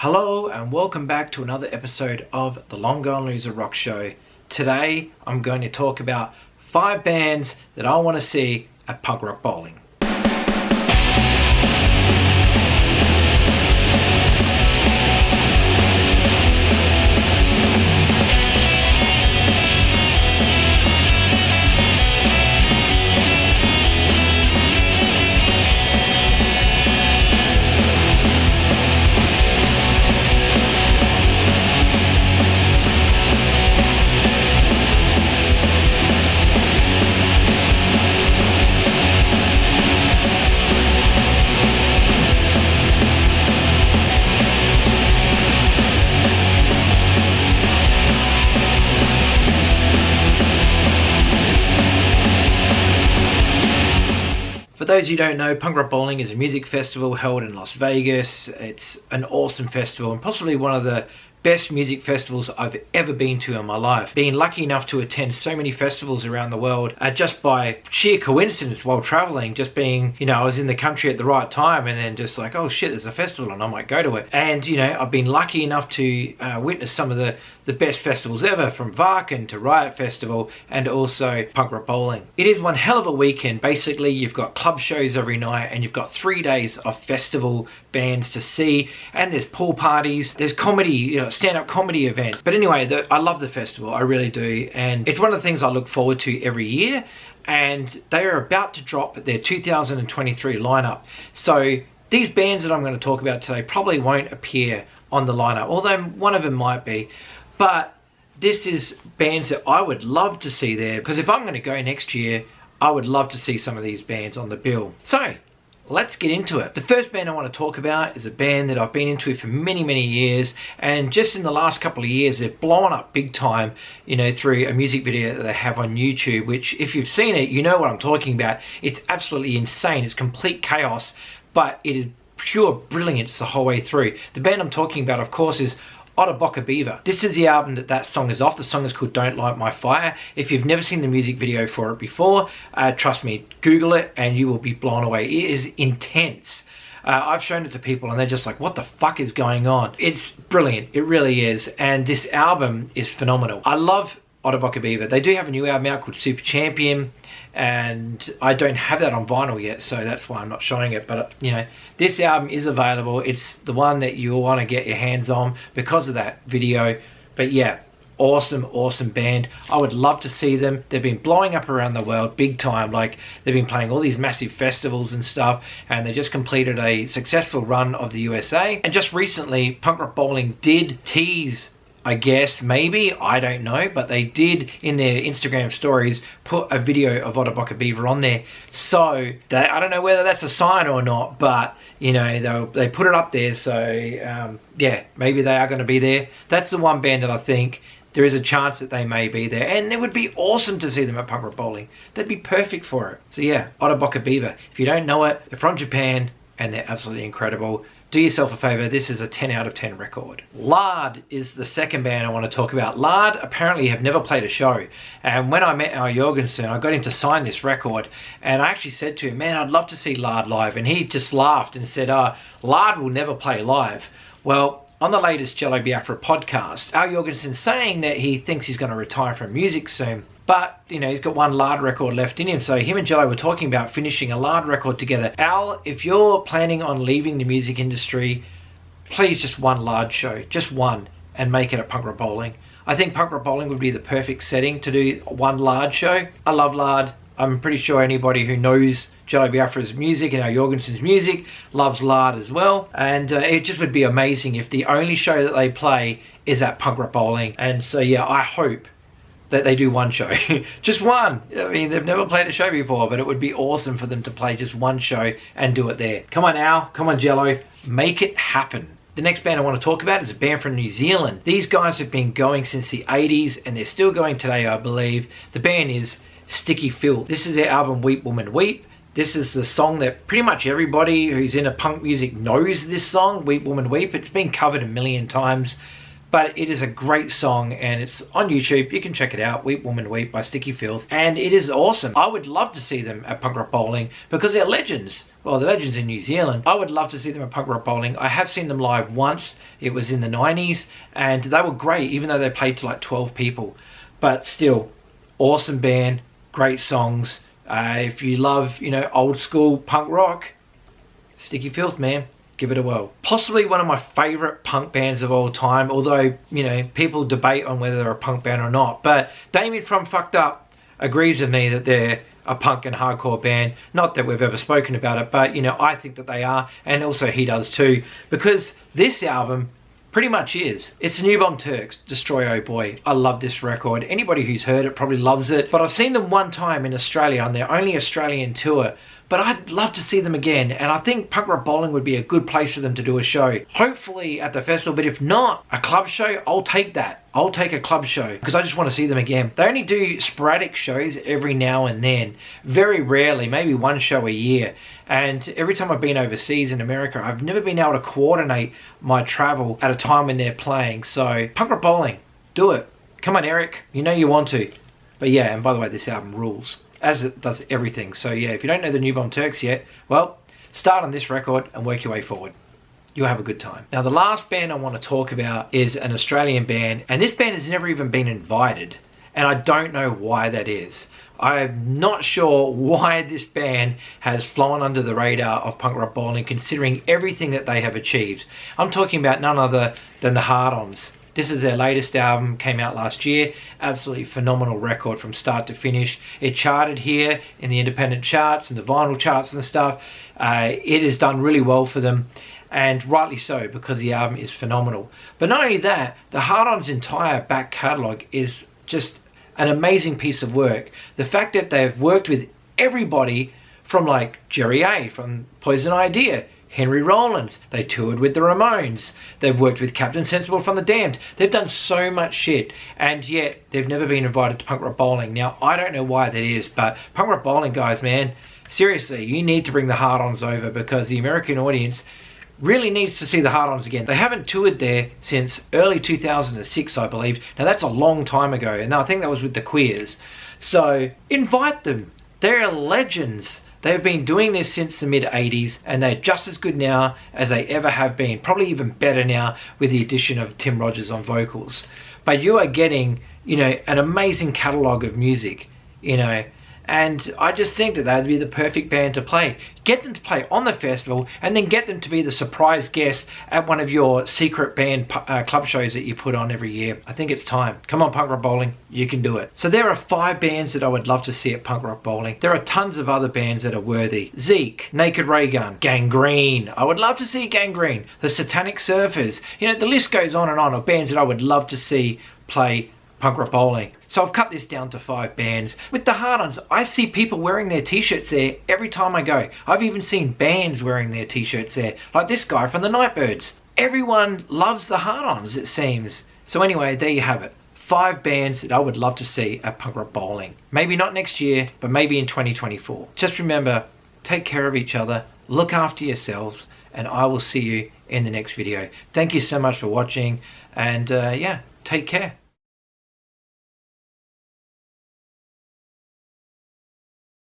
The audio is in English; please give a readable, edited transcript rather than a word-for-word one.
Hello and welcome back to another episode of the Long Gone Loser Rock Show. Today I'm going to talk about 5 bands that I want to see at punk rock bowling. For those who don't know, Punk Rock Bowling is a music festival held in Las Vegas. It's an awesome festival and possibly one of the best music festivals I've ever been to in my life. Being lucky enough to attend so many festivals around the world just by sheer coincidence while traveling, just being, I was in the country at the right time and then just like, oh shit, there's a festival and I might go to it. And, I've been lucky enough to witness some of the best festivals ever, from Varkin to Riot Festival and also Punk Rock Bowling. It is one hell of a weekend. Basically, you've got club shows every night and you've got 3 days of festival bands to see, and there's pool parties, there's comedy, stand-up comedy events. But anyway, I love the festival, I really do, and it's one of the things I look forward to every year, and they are about to drop their 2023 lineup. So these bands that I'm going to talk about today probably won't appear on the lineup, although one of them might be. But this is bands that I would love to see there, because if I'm going to go next year, I would love to see some of these bands on the bill. So let's get into it. The first band I want to talk about is a band that I've been into for many, many years, and just in the last couple of years they've blown up big time, through a music video that they have on YouTube, which if you've seen it, you know what I'm talking about. It's absolutely insane. It's complete chaos, but it is pure brilliance the whole way through. The band I'm talking about, of course, is Otter Beaver. This is the album that song is off. The song is called Don't Light My Fire. If you've never seen the music video for it before, trust me, Google it and you will be blown away. It is intense. I've shown it to people and they're just like, what the fuck is going on? It's brilliant. It really is. And this album is phenomenal. I love Otter Beaver. They do have a new album out called Super Champion, and I don't have that on vinyl yet, so that's why I'm not showing it. But this album is available. It's the one that you'll want to get your hands on because of that video. But yeah, awesome band. I would love to see them. They've been blowing up around the world big time. Like, they've been playing all these massive festivals and stuff, and they just completed a successful run of the USA. And just recently, Punk Rock Bowling did tease, I guess, maybe, I don't know, but they did in their Instagram stories put a video of Otter Beaver on there. So I don't know whether that's a sign or not, but they put it up there. So yeah, maybe they are going to be there. That's the one band that I think there is a chance that they may be there, and it would be awesome to see them at Punk Rock Bowling. They'd be perfect for it. So yeah, Otter Beaver. If you don't know it, they're from Japan and they're absolutely incredible. Do yourself a favor, this is a 10 out of 10 record. Lard is the second band I want to talk about. Lard apparently have never played a show, and when I met Al Jorgensen, I got him to sign this record, and I actually said to him, man, I'd love to see Lard live, and he just laughed and said, Lard will never play live. Well, on the latest Jello Biafra podcast, Al Jorgensen's saying that he thinks he's going to retire from music soon. But, he's got one Lard record left in him. So him and Jello were talking about finishing a Lard record together. Al, if you're planning on leaving the music industry, please just one Lard show. Just one. And make it at Punk Rock Bowling. I think Punk Rock Bowling would be the perfect setting to do one Lard show. I love Lard. I'm pretty sure anybody who knows Jello Biafra's music and Al Jorgensen's music loves Lard as well. And it just would be amazing if the only show that they play is at Punk Rock Bowling. And so yeah, I hope that they do one show. Just one. I mean, they've never played a show before, but it would be awesome for them to play just one show and do it there. Come on, Al. Come on, Jello. Make it happen. The next band I want to talk about is a band from New Zealand. These guys have been going since the 80s, and they're still going today, I believe. The band is Sticky Phil. This is their album, Weep Woman Weep. This is the song that pretty much everybody who's into punk music knows this song, Weep Woman Weep. It's been covered a million times. but it is a great song and it's on YouTube. You can check it out, Weep Woman Weep by Sticky Filth, and it is awesome. I would love to see them at Punk Rock Bowling because they're legends. Well, they're legends in New Zealand. I would love to see them at Punk Rock Bowling. I have seen them live once. It was in the 90s and they were great, even though they played to like 12 people. But still, awesome band, great songs. If you love, you know, old school punk rock, Sticky Filth, man, give it a whirl. Possibly one of my favorite punk bands of all time, although, you know, people debate on whether they're a punk band or not. But Damien from Fucked Up agrees with me that they're a punk and hardcore band. Not that we've ever spoken about it, but, you know, I think that they are, and also he does too, because this album pretty much is. It's New Bomb Turks, Destroy Oh Boy. I love this record. Anybody who's heard it probably loves it. But I've seen them one time in Australia on their only Australian tour. But I'd love to see them again, and I think Punk Rock Bowling would be a good place for them to do a show. Hopefully at the festival, but if not, a club show, I'll take that. I'll take a club show, because I just want to see them again. They only do sporadic shows every now and then. Very rarely, maybe one show a year. And every time I've been overseas in America, I've never been able to coordinate my travel at a time when they're playing. So, Punk Rock Bowling, do it. Come on, Eric, you know you want to. But yeah, and by the way, this album rules, as it does everything. So yeah, if you don't know the New Bomb Turks yet, well, start on this record and work your way forward. You'll have a good time. Now, the last band I want to talk about is an Australian band, and this band has never even been invited, and I don't know why that is. I'm not sure why this band has flown under the radar of Punk Rock Bowling, considering everything that they have achieved. I'm talking about none other than the Hard-Ons. This is their latest album, came out last year. Absolutely phenomenal record from start to finish. It charted here in the independent charts and the vinyl charts and stuff. It has done really well for them, and rightly so, because the album is phenomenal. But not only that, the Hard-Ons' entire back catalogue is just an amazing piece of work. The fact that they've worked with everybody from like Jerry A from Poison Idea, Henry Rollins, they toured with the Ramones, they've worked with Captain Sensible from the Damned, they've done so much shit, and yet they've never been invited to Punk Rock Bowling. Now, I don't know why that is, but Punk Rock Bowling, guys, man, seriously, you need to bring the Hard-Ons over, because the American audience really needs to see the Hard-Ons again. They haven't toured there since early 2006, I believe. Now, that's a long time ago, and I think that was with the Queers. So, invite them. They're legends. They've been doing this since the mid-80s, and they're just as good now as they ever have been. Probably even better now with the addition of Tim Rogers on vocals. But you are getting, you know, an amazing catalogue of music, you know, and I just think that they'd be the perfect band to play. Get them to play on the festival, and then get them to be the surprise guest at one of your secret band club shows that you put on every year. I think it's time. Come on, Punk Rock Bowling, you can do it. So there are 5 bands that I would love to see at Punk Rock Bowling. There are tons of other bands that are worthy. Zeke, Naked Ray Gun, Gangrene. I would love to see Gangrene. The Satanic Surfers. You know, the list goes on of bands that I would love to see play Punk Rock Bowling. So I've cut this down to 5 bands. With the Hard-Ons, I see people wearing their t-shirts there every time I go. I've even seen bands wearing their t-shirts there, like this guy from the Nightbirds. Everyone loves the Hard-Ons, it seems. So anyway, there you have it. 5 bands that I would love to see at Punk Rock Bowling. Maybe not next year, but maybe in 2024. Just remember, take care of each other, look after yourselves, and I will see you in the next video. Thank you so much for watching, and yeah, take care.